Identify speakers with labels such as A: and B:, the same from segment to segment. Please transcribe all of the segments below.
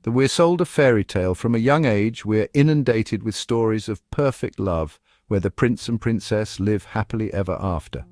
A: That we're sold a fairy tale from a young age. We're inundated with stories of perfect love, where the prince and princess live happily ever after.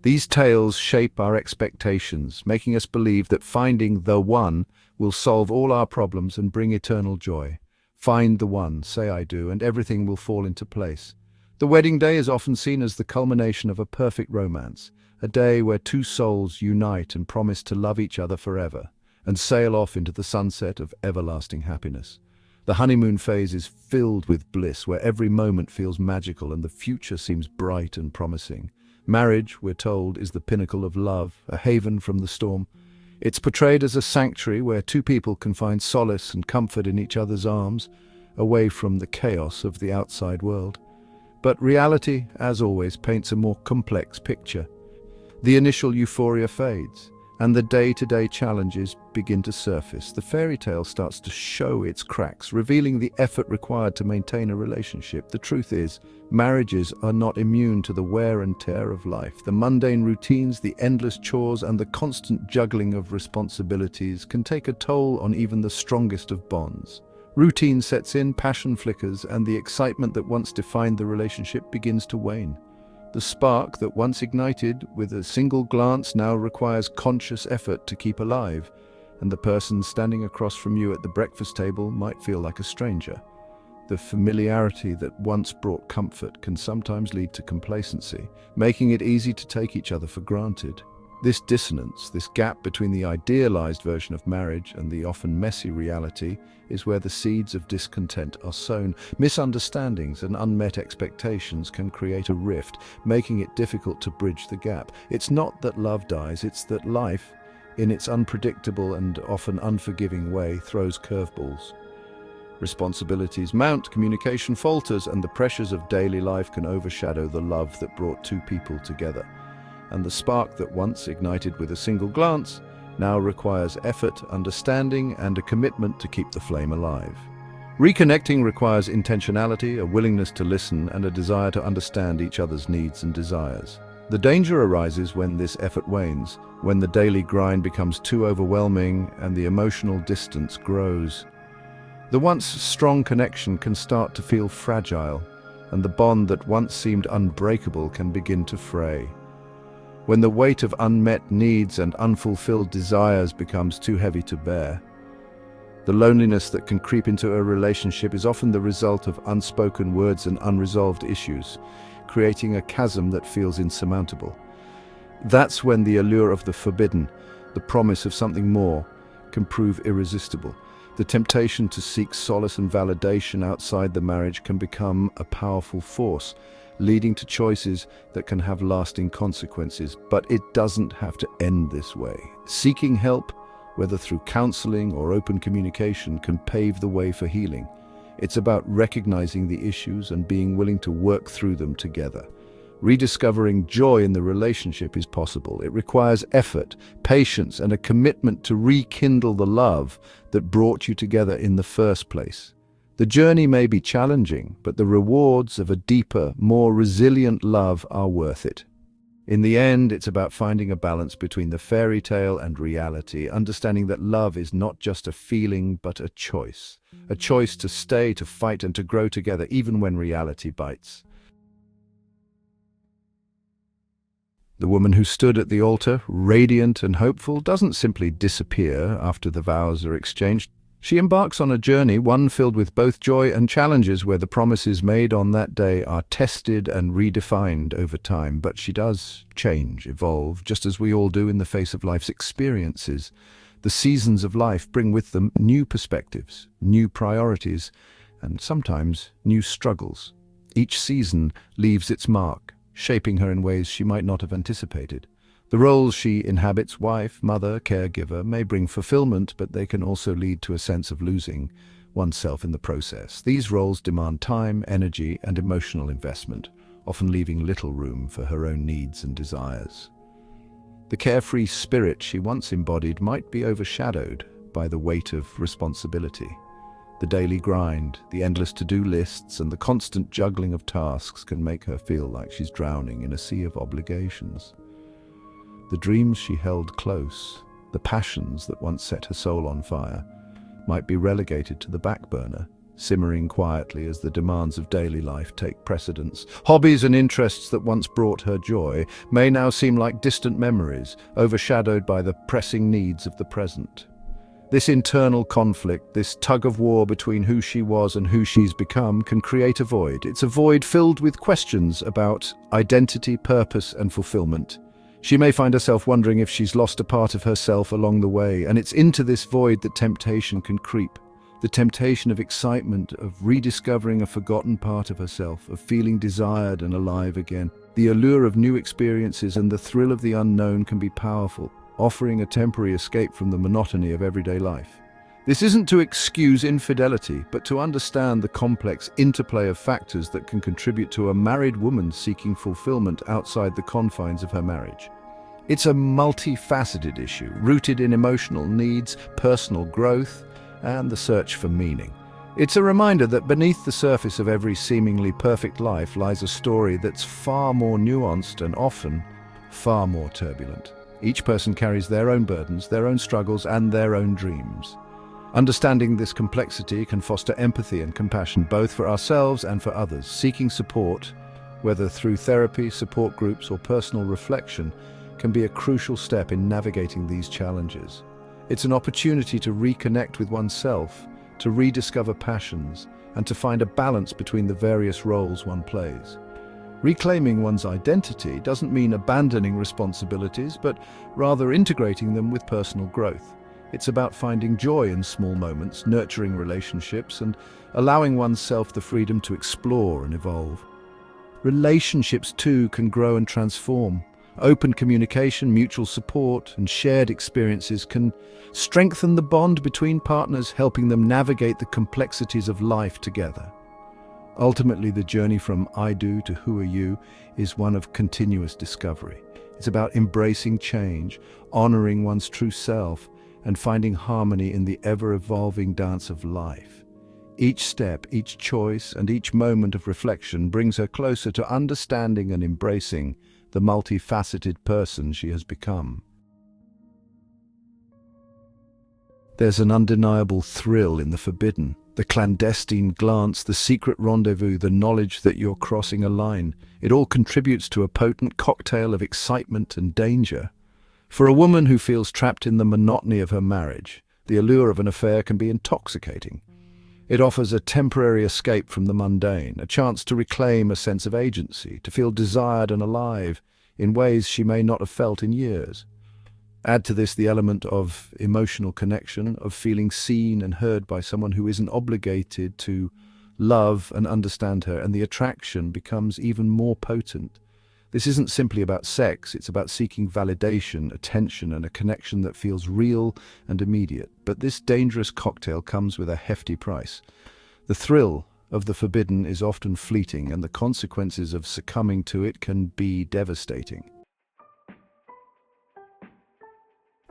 A: These tales shape our expectations, making us believe that finding the one will solve all our problems and bring eternal joy. Find the one, say I do, and everything will fall into place. The wedding day is often seen as the culmination of a perfect romance, a day where two souls unite and promise to love each other forever, and sail off into the sunset of everlasting happiness. The honeymoon phase is filled with bliss, where every moment feels magical and the future seems bright and promising. Marriage, we're told, is the pinnacle of love, a haven from the storm. It's portrayed as a sanctuary where two people can find solace and comfort in each other's arms, away from the chaos of the outside world. But reality, as always, paints a more complex picture. The initial euphoria fades, and the day-to-day challenges begin to surface. The fairy tale starts to show its cracks, revealing the effort required to maintain a relationship. The truth is, marriages are not immune to the wear and tear of life. The mundane routines, the endless chores, and the constant juggling of responsibilities can take a toll on even the strongest of bonds. Routine sets in, passion flickers, and the excitement that once defined the relationship begins to wane. The spark that once ignited with a single glance now requires conscious effort to keep alive, and the person standing across from you at the breakfast table might feel like a stranger. The familiarity that once brought comfort can sometimes lead to complacency, making it easy to take each other for granted. This dissonance, this gap between the idealized version of marriage and the often messy reality, is where the seeds of discontent are sown. Misunderstandings and unmet expectations can create a rift, making it difficult to bridge the gap. It's not that love dies, it's that life, in its unpredictable and often unforgiving way, throws curveballs. Responsibilities mount, communication falters, and the pressures of daily life can overshadow the love that brought two people together. And the spark that once ignited with a single glance now requires effort, understanding, and a commitment to keep the flame alive. Reconnecting requires intentionality, a willingness to listen, and a desire to understand each other's needs and desires. The danger arises when this effort wanes, when the daily grind becomes too overwhelming and the emotional distance grows. The once strong connection can start to feel fragile, and the bond that once seemed unbreakable can begin to fray. When the weight of unmet needs and unfulfilled desires becomes too heavy to bear. The loneliness that can creep into a relationship is often the result of unspoken words and unresolved issues, creating a chasm that feels insurmountable. That's when the allure of the forbidden, the promise of something more, can prove irresistible. The temptation to seek solace and validation outside the marriage can become a powerful force, leading to choices that can have lasting consequences. But it doesn't have to end this way. Seeking help, whether through counseling or open communication, can pave the way for healing. It's about recognizing the issues and being willing to work through them together. Rediscovering joy in the relationship is possible. It requires effort, patience, and a commitment to rekindle the love that brought you together in the first place. The journey may be challenging, but the rewards of a deeper, more resilient love are worth it. In the end, it's about finding a balance between the fairy tale and reality, understanding that love is not just a feeling, but a choice. A choice to stay, to fight, and to grow together, even when reality bites. The woman who stood at the altar, radiant and hopeful, doesn't simply disappear after the vows are exchanged. She embarks on a journey, one filled with both joy and challenges, where the promises made on that day are tested and redefined over time. But she does change, evolve, just as we all do in the face of life's experiences. The seasons of life bring with them new perspectives, new priorities, and sometimes new struggles. Each season leaves its mark, shaping her in ways she might not have anticipated. The roles she inhabits, wife, mother, caregiver, may bring fulfillment, but they can also lead to a sense of losing oneself in the process. These roles demand time, energy, and emotional investment, often leaving little room for her own needs and desires. The carefree spirit she once embodied might be overshadowed by the weight of responsibility. The daily grind, the endless to-do lists, and the constant juggling of tasks can make her feel like she's drowning in a sea of obligations. The dreams she held close, the passions that once set her soul on fire, might be relegated to the back burner, simmering quietly as the demands of daily life take precedence. Hobbies and interests that once brought her joy may now seem like distant memories, overshadowed by the pressing needs of the present. This internal conflict, this tug-of-war between who she was and who she's become, can create a void. It's a void filled with questions about identity, purpose, and fulfillment. She may find herself wondering if she's lost a part of herself along the way, and it's into this void that temptation can creep. The temptation of excitement, of rediscovering a forgotten part of herself, of feeling desired and alive again. The allure of new experiences and the thrill of the unknown can be powerful, offering a temporary escape from the monotony of everyday life. This isn't to excuse infidelity, but to understand the complex interplay of factors that can contribute to a married woman seeking fulfillment outside the confines of her marriage. It's a multifaceted issue, rooted in emotional needs, personal growth, and the search for meaning. It's a reminder that beneath the surface of every seemingly perfect life lies a story that's far more nuanced and often far more turbulent. Each person carries their own burdens, their own struggles, and their own dreams. Understanding this complexity can foster empathy and compassion both for ourselves and for others. Seeking support, whether through therapy, support groups, or personal reflection, can be a crucial step in navigating these challenges. It's an opportunity to reconnect with oneself, to rediscover passions, and to find a balance between the various roles one plays. Reclaiming one's identity doesn't mean abandoning responsibilities, but rather integrating them with personal growth. It's about finding joy in small moments, nurturing relationships, and allowing oneself the freedom to explore and evolve. Relationships, too, can grow and transform. Open communication, mutual support, and shared experiences can strengthen the bond between partners, helping them navigate the complexities of life together. Ultimately, the journey from I do to who are you is one of continuous discovery. It's about embracing change, honoring one's true self, and finding harmony in the ever-evolving dance of life. Each step, each choice, and each moment of reflection brings her closer to understanding and embracing the multifaceted person she has become. There's an undeniable thrill in the forbidden. The clandestine glance, the secret rendezvous, the knowledge that you're crossing a line. It all contributes to a potent cocktail of excitement and danger. For a woman who feels trapped in the monotony of her marriage, the allure of an affair can be intoxicating. It offers a temporary escape from the mundane, a chance to reclaim a sense of agency, to feel desired and alive in ways she may not have felt in years. Add to this the element of emotional connection, of feeling seen and heard by someone who isn't obligated to love and understand her, and the attraction becomes even more potent. This isn't simply about sex, it's about seeking validation, attention, and a connection that feels real and immediate. But this dangerous cocktail comes with a hefty price. The thrill of the forbidden is often fleeting, and the consequences of succumbing to it can be devastating.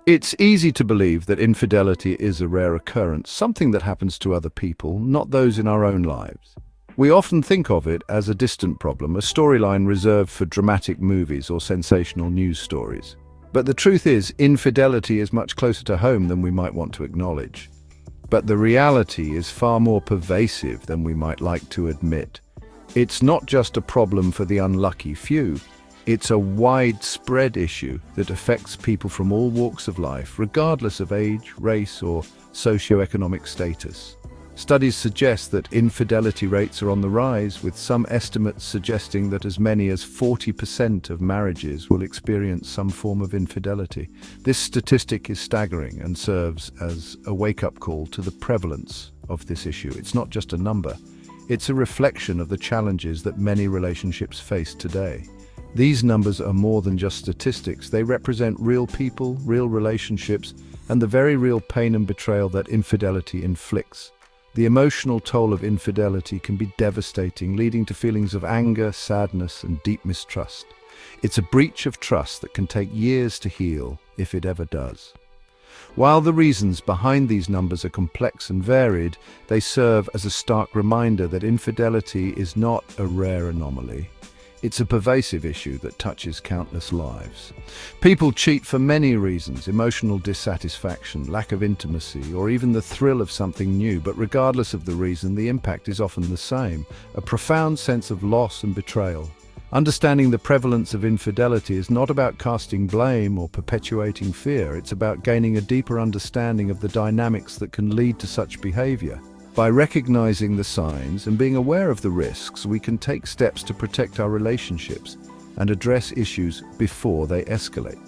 A: It's easy to believe that infidelity is a rare occurrence, something that happens to other people, not those in our own lives. We often think of it as a distant problem, a storyline reserved for dramatic movies or sensational news stories. But the truth is, infidelity is much closer to home than we might want to acknowledge. But the reality is far more pervasive than we might like to admit. It's not just a problem for the unlucky few. It's a widespread issue that affects people from all walks of life, regardless of age, race, or socioeconomic status. Studies suggest that infidelity rates are on the rise, with some estimates suggesting that as many as 40% of marriages will experience some form of infidelity. This statistic is staggering and serves as a wake-up call to the prevalence of this issue. It's not just a number, it's a reflection of the challenges that many relationships face today. These numbers are more than just statistics. They represent real people, real relationships, and the very real pain and betrayal that infidelity inflicts. The emotional toll of infidelity can be devastating, leading to feelings of anger, sadness, and deep mistrust. It's a breach of trust that can take years to heal, if it ever does. While the reasons behind these numbers are complex and varied, they serve as a stark reminder that infidelity is not a rare anomaly. It's a pervasive issue that touches countless lives. People cheat for many reasons: emotional dissatisfaction, lack of intimacy, or even the thrill of something new. But regardless of the reason, the impact is often the same: a profound sense of loss and betrayal. Understanding the prevalence of infidelity is not about casting blame or perpetuating fear. It's about gaining a deeper understanding of the dynamics that can lead to such behavior. By recognizing the signs and being aware of the risks, we can take steps to protect our relationships and address issues before they escalate.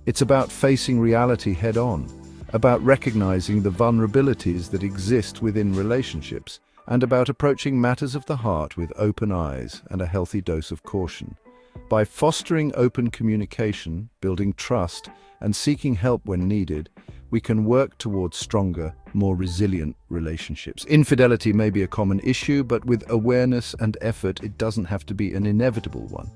A: It's about facing reality head-on, about recognizing the vulnerabilities that exist within relationships, and about approaching matters of the heart with open eyes and a healthy dose of caution. By fostering open communication, building trust, and seeking help when needed, we can work towards stronger, more resilient relationships. Infidelity may be a common issue, but with awareness and effort, it doesn't have to be an inevitable one.